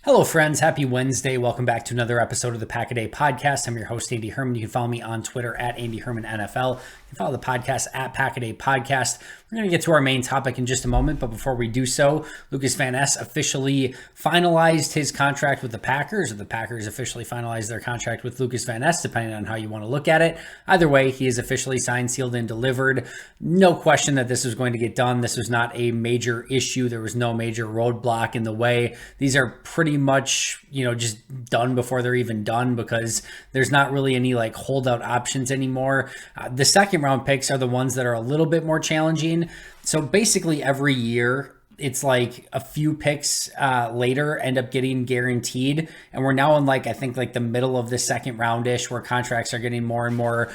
Hello, friends. Happy Wednesday. Welcome back to another episode of the Pack a Day podcast. I'm your host, Andy Herman. You can follow me on Twitter at Andy Herman NFL. You can follow the podcast at Pack a Day Podcast. We're going to get to our main topic in just a moment, but before we do so, Lucas Van Ness officially finalized his contract with the Packers, or the Packers officially finalized their contract with Lucas Van Ness, depending on how you want to look at it. Either way, he is officially signed, sealed, and delivered. No question that this was going to get done. This was not a major issue. There was no major roadblock in the way. These are pretty much, just done before they're even done because there's not really any holdout options anymore. The second round picks are the ones that are a little bit more challenging. So basically every year, it's like a few picks later end up getting guaranteed. And we're now in I think the middle of the second round-ish where contracts are getting more and more,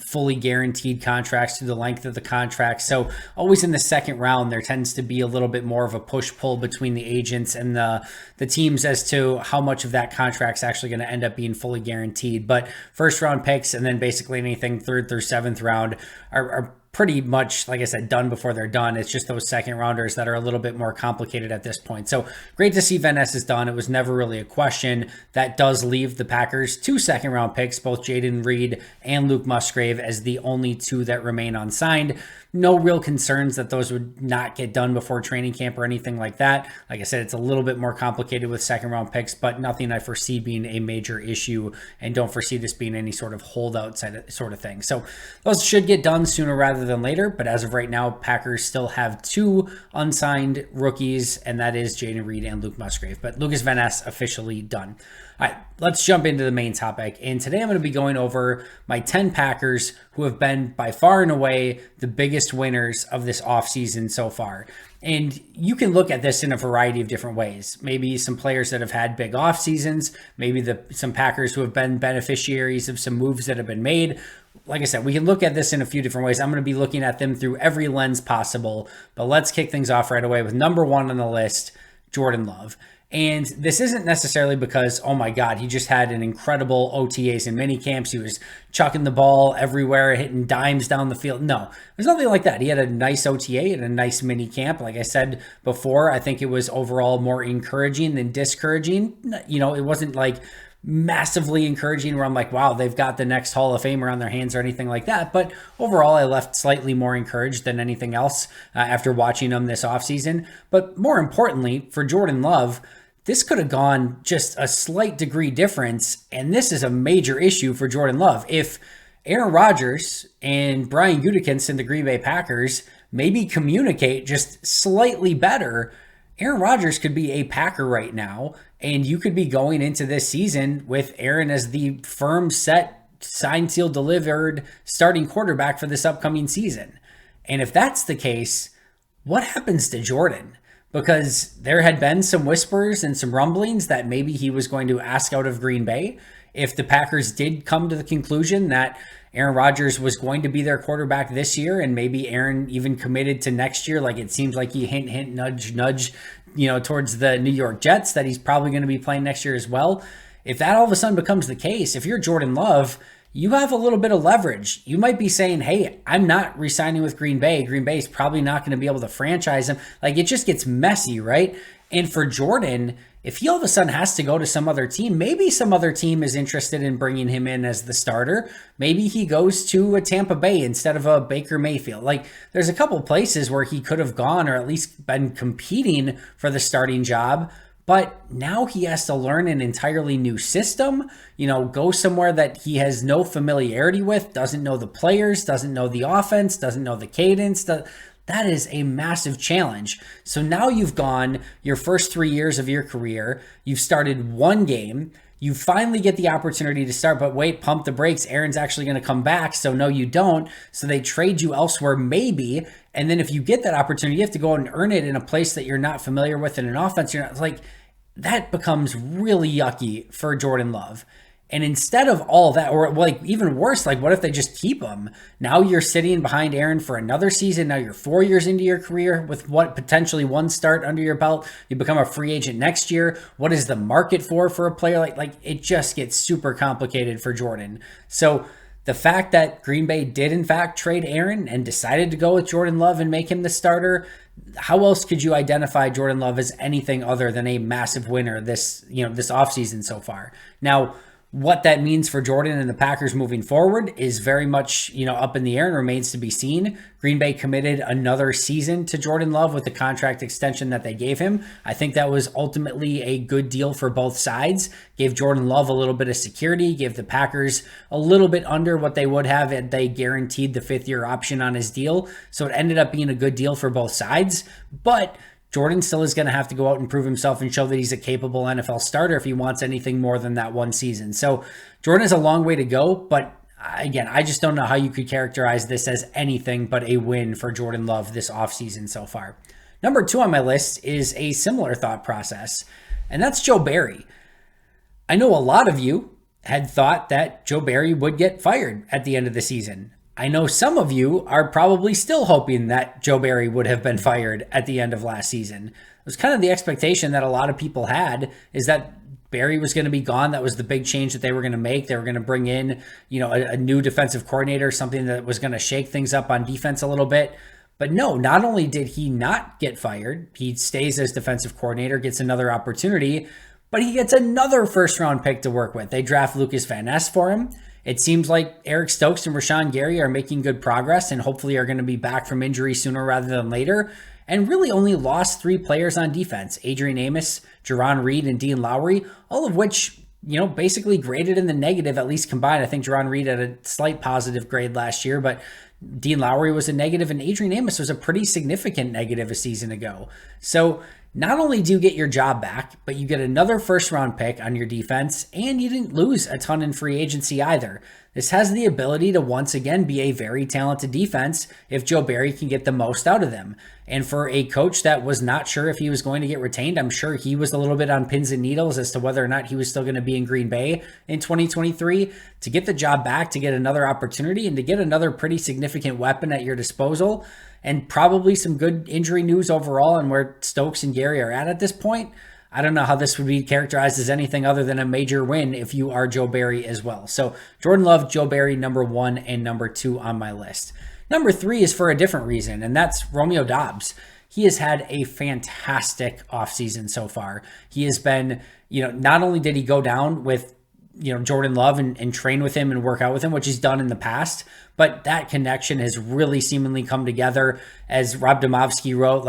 fully guaranteed contracts through the length of the contract. So always in the second round, there tends to be a little bit more of a push-pull between the agents and the teams as to how much of that contract's actually going to end up being fully guaranteed. But first round picks and then basically anything third through seventh round are pretty much, like I said, done before they're done. It's just those second rounders that are a little bit more complicated at this point. So great to see Van Ness is done. It was never really a question. That does leave the Packers 2 second round picks, both Jaden Reed and Luke Musgrave, as the only 2 that remain unsigned. No real concerns that those would not get done before training camp or anything like that. Like I said, it's a little bit more complicated with second round picks, but nothing I foresee being a major issue, and don't foresee this being any sort of holdout sort of thing. So those should get done sooner rather than later, but as of right now, Packers still have 2 unsigned rookies, and that is Jaden Reed and Luke Musgrave. But Lucas Van Ness officially done. All right, let's jump into the main topic. And today I'm going to be going over my 10 Packers who have been by far and away the biggest winners of this offseason so far. And you can look at this in a variety of different ways. Maybe some players that have had big off seasons, maybe some Packers who have been beneficiaries of some moves that have been made. Like I said, we can look at this in a few different ways. I'm going to be looking at them through every lens possible. But let's kick things off right away with number 1 on the list, Jordan Love. And this isn't necessarily because, oh my God, he just had an incredible OTAs and mini camps. He was chucking the ball everywhere, hitting dimes down the field. No, there's nothing like that. He had a nice OTA and a nice mini camp. Like I said before, I think it was overall more encouraging than discouraging. It wasn't massively encouraging where I'm like, wow, they've got the next Hall of Famer on their hands or anything like that. But overall, I left slightly more encouraged than anything else after watching him this offseason. But more importantly, for Jordan Love, this could have gone just a slight degree difference, and this is a major issue for Jordan Love. If Aaron Rodgers and Brian Gutekunst and the Green Bay Packers maybe communicate just slightly better, Aaron Rodgers could be a Packer right now, and you could be going into this season with Aaron as the firm, set, signed, sealed, delivered starting quarterback for this upcoming season. And if that's the case, what happens to Jordan? Because there had been some whispers and some rumblings that maybe he was going to ask out of Green Bay. If the Packers did come to the conclusion that Aaron Rodgers was going to be their quarterback this year, and maybe Aaron even committed to next year, like it seems like he hint, nudge, towards the New York Jets that he's probably going to be playing next year as well. If that all of a sudden becomes the case, if you're Jordan Love, you have a little bit of leverage. You might be saying, hey, I'm not re-signing with Green Bay. Green Bay is probably not going to be able to franchise him. It just gets messy, right? And for Jordan, if he all of a sudden has to go to some other team, maybe some other team is interested in bringing him in as the starter. Maybe he goes to a Tampa Bay instead of a Baker Mayfield. There's a couple places where he could have gone or at least been competing for the starting job. But now he has to learn an entirely new system, go somewhere that he has no familiarity with, doesn't know the players, doesn't know the offense, doesn't know the cadence. That is a massive challenge. So now you've gone your first 3 years of your career, you've started one game, you finally get the opportunity to start, but wait, pump the brakes. Aaron's actually going to come back. So no, you don't. So they trade you elsewhere, maybe. And then if you get that opportunity, you have to go and earn it in a place that you're not familiar with in an offense. You're not that becomes really yucky for Jordan Love. And instead of all that, or even worse, what if they just keep him? Now you're sitting behind Aaron for another season. Now you're 4 years into your career with potentially one start under your belt. You become a free agent next year. What is the market for a player? It just gets super complicated for Jordan. So The fact that Green Bay did in fact trade Aaron and decided to go with Jordan Love and make him the starter, how else could you identify Jordan Love as anything other than a massive winner this offseason so far? Now, what that means for Jordan and the Packers moving forward is very much, up in the air and remains to be seen. Green Bay committed another season to Jordan Love with the contract extension that they gave him. I think that was ultimately a good deal for both sides. Gave Jordan Love a little bit of security, gave the Packers a little bit under what they would have had they guaranteed the 5th-year option on his deal. So it ended up being a good deal for both sides. But Jordan still is going to have to go out and prove himself and show that he's a capable NFL starter if he wants anything more than that one season. So Jordan has a long way to go, but again, I just don't know how you could characterize this as anything but a win for Jordan Love this offseason so far. Number 2 on my list is a similar thought process, and that's Joe Barry. I know a lot of you had thought that Joe Barry would get fired at the end of the season. I know some of you are probably still hoping that Joe Barry would have been fired at the end of last season. It was kind of the expectation that a lot of people had, is that Barry was going to be gone. That was the big change that they were going to make. They were going to bring in, a new defensive coordinator, something that was going to shake things up on defense a little bit. But no, not only did he not get fired, he stays as defensive coordinator, gets another opportunity, but he gets another first-round pick to work with. They draft Lucas Van Ness for him. It seems like Eric Stokes and Rashawn Gary are making good progress and hopefully are going to be back from injury sooner rather than later, and really only lost 3 players on defense: Adrian Amos, Jerron Reed, and Dean Lowry, all of which, basically graded in the negative, at least combined. I think Jerron Reed had a slight positive grade last year, but Dean Lowry was a negative, and Adrian Amos was a pretty significant negative a season ago. So not only do you get your job back, but you get another first-round pick on your defense, and you didn't lose a ton in free agency either. This has the ability to once again be a very talented defense if Joe Barry can get the most out of them. And for a coach that was not sure if he was going to get retained, I'm sure he was a little bit on pins and needles as to whether or not he was still going to be in Green Bay in 2023. To get the job back, to get another opportunity, and to get another pretty significant weapon at your disposal, and probably some good injury news overall on where Stokes and Gary are at this point, I don't know how this would be characterized as anything other than a major win if you are Joe Barry as well. So Jordan Love, Joe Barry, number 1 and number 2 on my list. Number 3 is for a different reason, and that's Romeo Doubs. He has had a fantastic offseason so far. He has been, not only did he go down with Jordan Love and train with him and work out with him, which he's done in the past, but that connection has really seemingly come together. As Rob Domofsky wrote,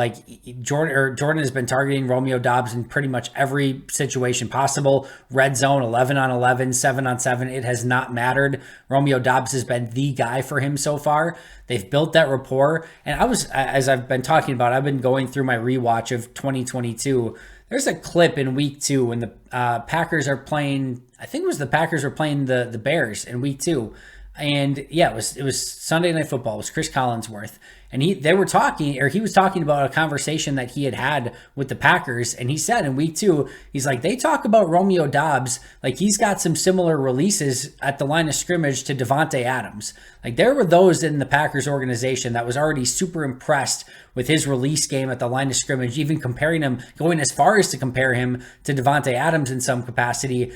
Jordan has been targeting Romeo Doubs in pretty much every situation possible. Red zone, 11 on 11, 7 on 7. It has not mattered. Romeo Doubs has been the guy for him so far. They've built that rapport. And as I've been talking about, I've been going through my rewatch of 2022. There's a clip in week 2 when the Packers are playing, I think it was the Packers were playing the Bears in week 2. And yeah, it was Sunday Night Football. It was Chris Collinsworth. And he was talking about a conversation that he had with the Packers. And he said in week 2, he's like, they talk about Romeo Doubs like he's got some similar releases at the line of scrimmage to Devonte Adams. Like there were those in the Packers organization that was already super impressed with his release game at the line of scrimmage, even going as far as to compare him to Devonte Adams in some capacity,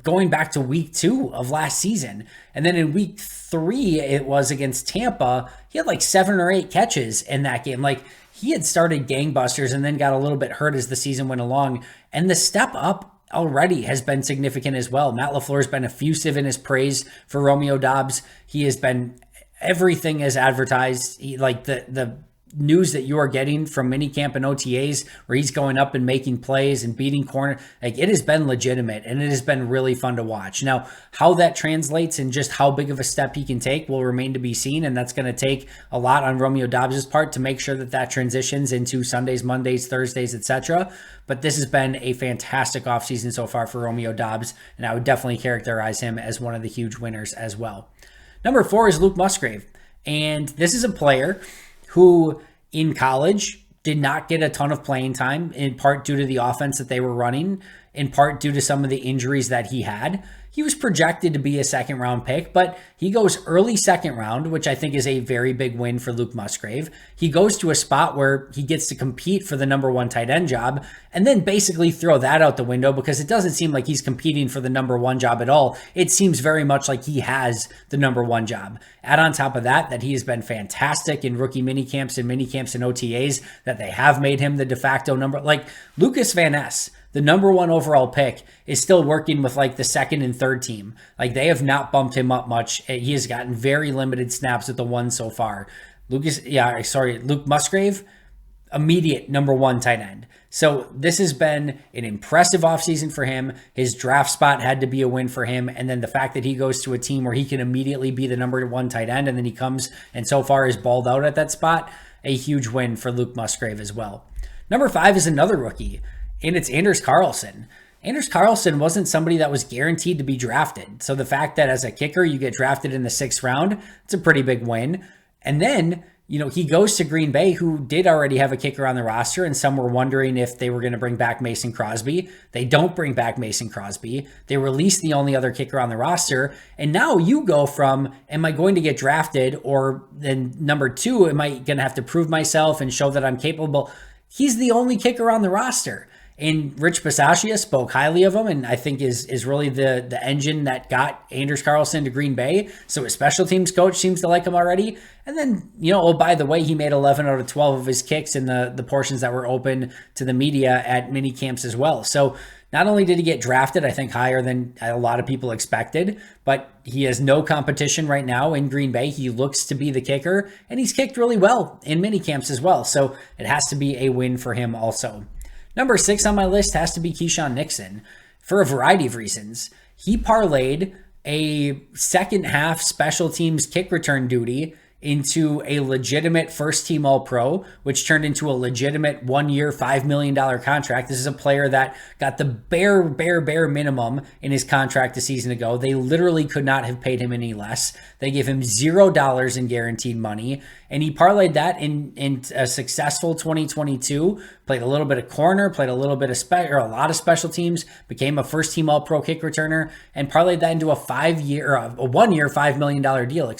going back to week 2 of last season. And then in week 3, it was against Tampa, he had like 7 or 8 catches in that game. Like he had started gangbusters and then got a little bit hurt as the season went along. And the step up already has been significant as well. Matt LaFleur's been effusive in his praise for Romeo Doubs. He has been everything as advertised. The news that you are getting from minicamp and OTAs where he's going up and making plays and beating corner, like it has been legitimate and it has been really fun to watch. Now, how that translates and just how big of a step he can take will remain to be seen, and that's going to take a lot on Romeo Doubs' part to make sure that transitions into Sundays, Mondays, Thursdays, etc. But this has been a fantastic offseason so far for Romeo Doubs, and I would definitely characterize him as one of the huge winners as well. Number 4 is Luke Musgrave, and this is a player who in college did not get a ton of playing time, in part due to the offense that they were running, in part due to some of the injuries that he had. he was projected to be a second round pick, but he goes early second round, which I think is a very big win for Luke Musgrave. He goes to a spot where he gets to compete for the number one tight end job and then basically throw that out the window because it doesn't seem like he's competing for the number one job at all. It seems very much like he has the number one job. Add on top of that he has been fantastic in rookie minicamps and OTAs, that they have made him the de facto number. Like Lucas Van Ness, the number one overall pick, is still working with like the second and third team. Like they have not bumped him up much. He has gotten very limited snaps with the one so far. Luke Musgrave, immediate number one tight end. So this has been an impressive offseason for him. His draft spot had to be a win for him. And then the fact that he goes to a team where he can immediately be the number one tight end, and then he comes and so far is balled out at that spot, a huge win for Luke Musgrave as well. Number 5 is another rookie, and it's Anders Carlson. Anders Carlson wasn't somebody that was guaranteed to be drafted. So the fact that as a kicker, you get drafted in the 6th round, it's a pretty big win. And then, he goes to Green Bay, who did already have a kicker on the roster, and some were wondering if they were going to bring back Mason Crosby. They don't bring back Mason Crosby. They released the only other kicker on the roster. And now you go from, am I going to get drafted? Or then number 2, am I going to have to prove myself and show that I'm capable? He's the only kicker on the roster. And Rich Bisaccia spoke highly of him, and I think is really the engine that got Anders Carlson to Green Bay. So his special teams coach seems to like him already. And then, by the way, he made 11 out of 12 of his kicks in the portions that were open to the media at mini camps as well. So not only did he get drafted, I think higher than a lot of people expected, but he has no competition right now in Green Bay. He looks to be the kicker, and he's kicked really well in mini camps as well. So it has to be a win for him also. Number 6 on my list has to be Keyshawn Nixon for a variety of reasons. He parlayed a second half special teams kick return duty into a legitimate first team All-Pro, which turned into a legitimate 1-year, $5 million contract. This is a player that got the bare minimum in his contract a season ago. They literally could not have paid him any less. They gave him $0 in guaranteed money, and he parlayed that in a successful 2022, played a little bit of corner, played a little bit of a lot of special teams, became a first team All-Pro kick returner, and parlayed that into a 1-year, $5 million deal,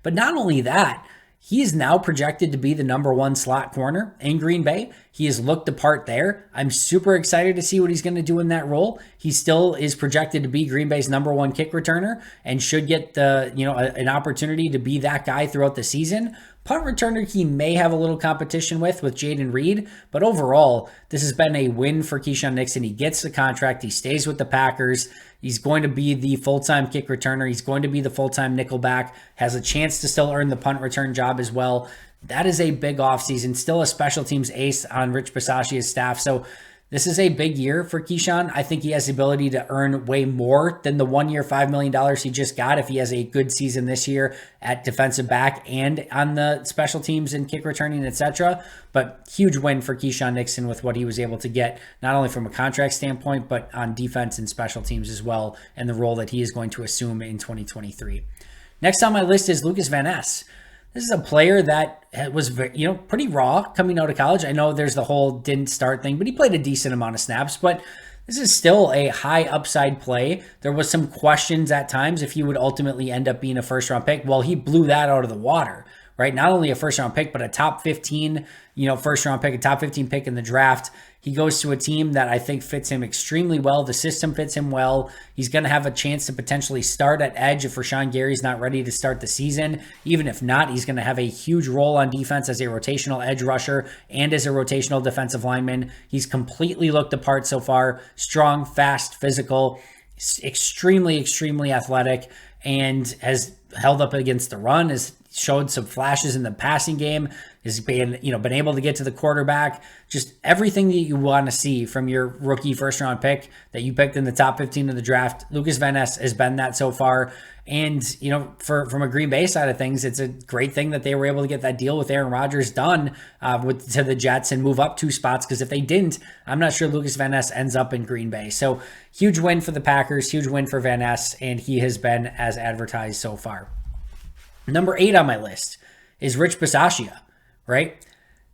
But not only that, he is now projected to be the number 1 slot corner in Green Bay. He has looked the part there. I'm super excited to see what he's going to do in that role. He still is projected to be Green Bay's number 1 kick returner and should get an opportunity to be that guy throughout the season. Punt returner, he may have a little competition with Jaden Reed, but overall, this has been a win for Keyshawn Nixon. He gets the contract. He stays with the Packers. He's going to be the full-time kick returner. He's going to be the full-time nickelback, has a chance to still earn the punt return job as well. That is a big offseason, still a special teams ace on Rich Bisaccia's staff. So this is a big year for Keyshawn. I think he has the ability to earn way more than the 1-year, $5 million he just got if he has a good season this year at defensive back and on the special teams and kick returning, etc. But huge win for Keyshawn Nixon with what he was able to get, not only from a contract standpoint, but on defense and special teams as well, and the role that he is going to assume in 2023. Next on my list is Lucas Van Ness. This is a player that was, pretty raw coming out of college. I know there's the whole didn't start thing, but he played a decent amount of snaps. But this is still a high upside play. There was some questions at times if he would ultimately end up being a first-round pick. Well, he blew that out of the water, right? Not only a first-round pick, but a top 15, first-round pick, a top 15 pick in the draft. He goes to a team that I think fits him extremely well. The system fits him well. He's going to have a chance to potentially start at edge if Rashawn Gary's not ready to start the season. Even if not, he's going to have a huge role on defense as a rotational edge rusher and as a rotational defensive lineman. He's completely looked the part so far. Strong, fast, physical, extremely athletic, and has held up against the run, has showed some flashes in the passing game, has been able to get to the quarterback. Just everything that you want to see from your rookie first round pick that you picked in the top 15 of the draft. Lucas Van Ness has been that so far. And, from a Green Bay side of things, it's a great thing that they were able to get that deal with Aaron Rodgers done to the Jets and move up 2 spots. Because if they didn't, I'm not sure Lucas Van Ness ends up in Green Bay. So huge win for the Packers, huge win for Van Ness, and he has been as advertised so far. Number 8 on my list is Rich Bisaccia, right?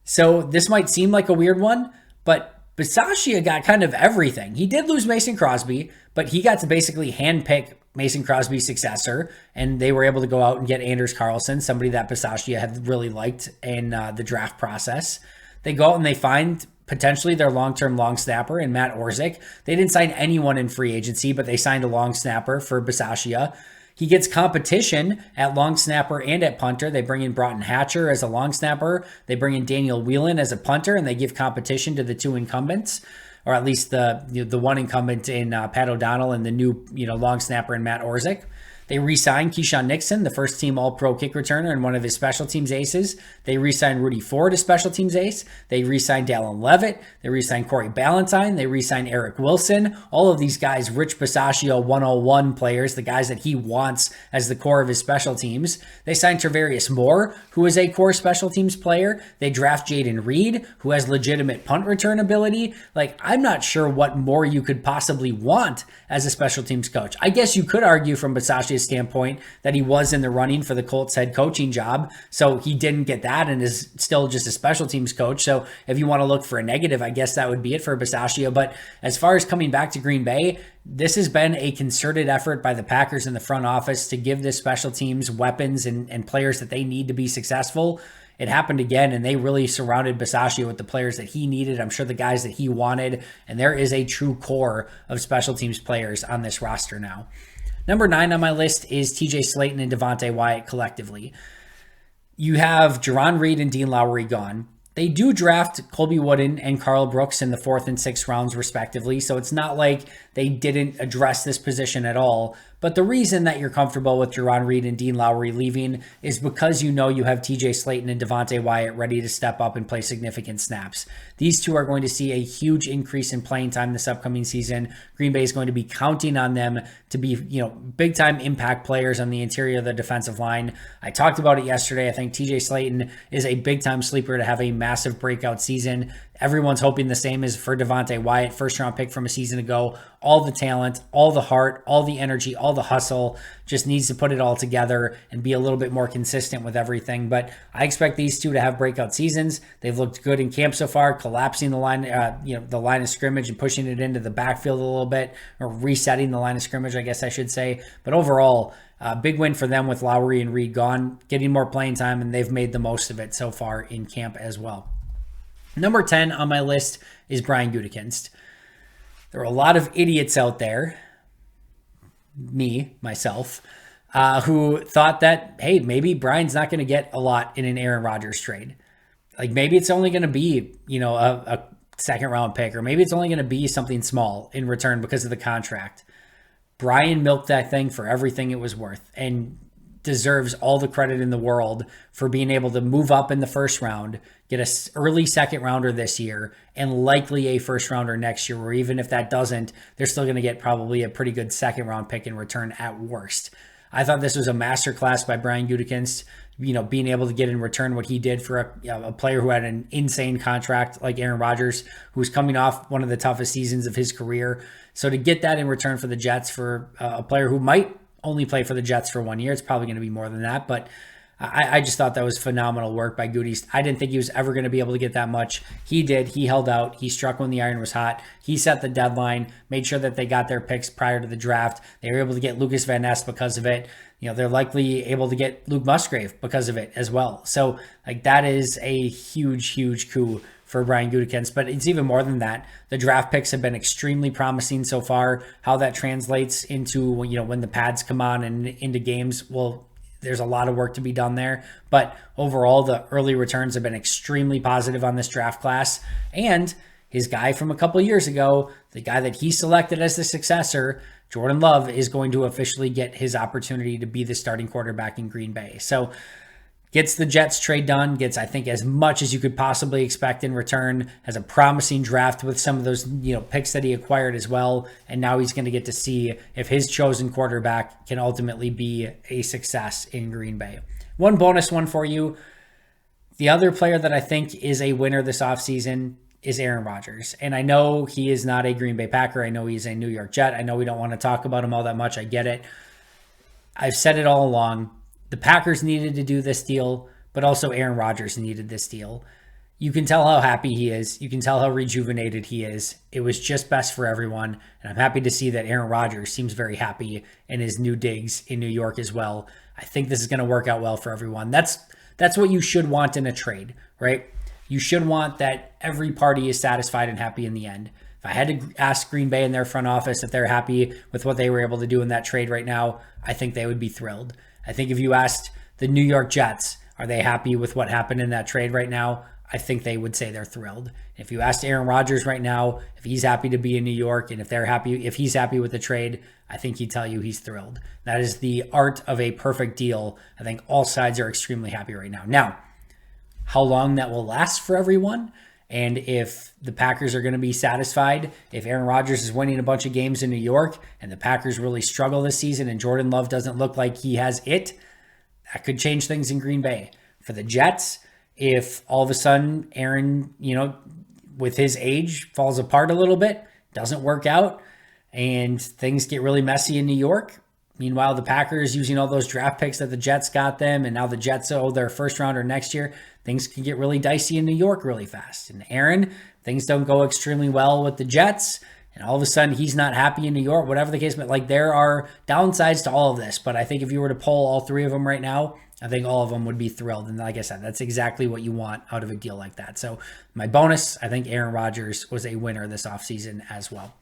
So this might seem like a weird one, but Bisaccia got kind of everything. He did lose Mason Crosby, but he got to basically handpick Mason Crosby's successor, and they were able to go out and get Anders Carlson, somebody that Bisaccia had really liked in the draft process. They go out and they find potentially their long-term long snapper in Matt Orzik. They didn't sign anyone in free agency, but they signed a long snapper for Bisaccia. He gets competition at long snapper and at punter. They bring in Broughton Hatcher as a long snapper. They bring in Daniel Whelan as a punter, and they give competition to the two incumbents, or at least the one incumbent in Pat O'Donnell and the new long snapper in Matt Orzik. They re-signed Keyshawn Nixon, the first team All-Pro kick returner and one of his special teams aces. They re-signed Rudy Ford, a special teams ace. They re-signed Dallin Levitt. They re-signed Corey Ballantyne. They re-signed Eric Wilson. All of these guys, Rich Bisaccia 101 players, the guys that he wants as the core of his special teams. They signed Travarius Moore, who is a core special teams player. They draft Jaden Reed, who has legitimate punt return ability. I'm not sure what more you could possibly want as a special teams coach. I guess you could argue from Bisaccia's standpoint that he was in the running for the Colts head coaching job, so he didn't get that and is still just a special teams coach. So if you want to look for a negative, I guess that would be it for Bisaccia. But as far as coming back to Green Bay, this has been a concerted effort by the Packers in the front office to give this special teams weapons and players that they need to be successful. It happened again, and they really surrounded Bisaccia with the players that he needed. I'm sure the guys that he wanted, and there is a true core of special teams players on this roster now. Number 9 on my list is TJ Slayton and Devonte Wyatt collectively. You have Jerron Reed and Dean Lowry gone. They do draft Colby Wooden and Carl Brooks in the 4th and 6th rounds, respectively, so it's not like they didn't address this position at all. But the reason that you're comfortable with Jerron Reed and Dean Lowry leaving is because you know you have TJ Slayton and Devonte Wyatt ready to step up and play significant snaps. These two are going to see a huge increase in playing time this upcoming season. Green Bay is going to be counting on them to be, big time impact players on the interior of the defensive line. I talked about it yesterday. I think TJ Slayton is a big time sleeper to have a massive breakout season. Everyone's hoping the same is for Devonte Wyatt, first round pick from a season ago. All the talent, all the heart, all the energy, all the hustle, just needs to put it all together and be a little bit more consistent with everything. But I expect these two to have breakout seasons. They've looked good in camp so far, collapsing the line, the line of scrimmage and pushing it into the backfield a little bit, or resetting the line of scrimmage, I guess I should say. But overall, big win for them with Lowry and Reed gone, getting more playing time, and they've made the most of it so far in camp as well. Number 10 on my list is Brian Gutekunst. There are a lot of idiots out there, myself, who thought that, hey, maybe Brian's not going to get a lot in an Aaron Rodgers trade. Maybe it's only going to be, a second round pick, or maybe it's only going to be something small in return because of the contract. Brian milked that thing for everything it was worth and deserves all the credit in the world for being able to move up in the first round, get an early second rounder this year, and likely a first rounder next year, or even if that doesn't, they're still going to get probably a pretty good second round pick in return at worst. I thought this was a masterclass by Brian Gutekunst, being able to get in return what he did for a player who had an insane contract like Aaron Rodgers, who was coming off one of the toughest seasons of his career. So to get that in return for the Jets for a player who might only play for the Jets for 1 year, it's probably going to be more than that, but I just thought that was phenomenal work by Goody. I didn't think he was ever going to be able to get that much. He did. He held out. He struck when the iron was hot. He set the deadline, made sure that they got their picks prior to the draft. They were able to get Lucas Van Ness because of it. They're likely able to get Luke Musgrave because of it as well. So that is a huge, huge coup for Brian Gutekunst, but it's even more than that. The draft picks have been extremely promising so far. How that translates into, when the pads come on and into games, well, there's a lot of work to be done there. But overall, the early returns have been extremely positive on this draft class. And his guy from a couple of years ago, the guy that he selected as the successor, Jordan Love, is going to officially get his opportunity to be the starting quarterback in Green Bay. So gets the Jets trade done, gets, I think, as much as you could possibly expect in return, has a promising draft with some of those, picks that he acquired as well. And now he's going to get to see if his chosen quarterback can ultimately be a success in Green Bay. One bonus one for you. The other player that I think is a winner this offseason is Aaron Rodgers. And I know he is not a Green Bay Packer. I know he's a New York Jet. I know we don't want to talk about him all that much. I get it. I've said it all along. The Packers needed to do this deal, but also Aaron Rodgers needed this deal. You can tell how happy he is. You can tell how rejuvenated he is. It was just best for everyone. And I'm happy to see that Aaron Rodgers seems very happy in his new digs in New York as well. I think this is going to work out well for everyone. That's what you should want in a trade, right? You should want that every party is satisfied and happy in the end. If I had to ask Green Bay in their front office if they're happy with what they were able to do in that trade right now, I think they would be thrilled. I think if you asked the New York Jets, are they happy with what happened in that trade right now? I think they would say they're thrilled. If you asked Aaron Rodgers right now if he's happy to be in New York and if he's happy with the trade, I think he'd tell you he's thrilled. That is the art of a perfect deal. I think all sides are extremely happy right now. Now, how long that will last for everyone, and if the Packers are going to be satisfied, if Aaron Rodgers is winning a bunch of games in New York and the Packers really struggle this season and Jordan Love doesn't look like he has it, that could change things in Green Bay. For the Jets, if all of a sudden Aaron, with his age falls apart a little bit, doesn't work out, and things get really messy in New York, meanwhile, the Packers using all those draft picks that the Jets got them, and now the Jets owe their first rounder next year, things can get really dicey in New York really fast. And Aaron, things don't go extremely well with the Jets, and all of a sudden he's not happy in New York, whatever the case, but like there are downsides to all of this. But I think if you were to poll all three of them right now, I think all of them would be thrilled. And like I said, that's exactly what you want out of a deal like that. So my bonus, I think Aaron Rodgers was a winner this offseason as well.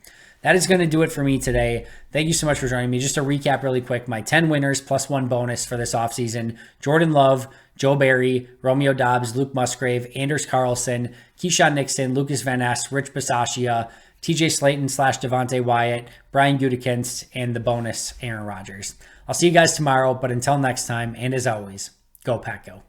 That is going to do it for me today. Thank you so much for joining me. Just to recap really quick, my 10 winners plus one bonus for this offseason: Jordan Love, Joe Barry, Romeo Doubs, Luke Musgrave, Anders Carlson, Keyshawn Nixon, Lucas Van Ness, Rich Bisaccia, TJ Slayton / Devonte Wyatt, Brian Gutekunst, and the bonus, Aaron Rodgers. I'll see you guys tomorrow, but until next time, and as always, go Pack Go.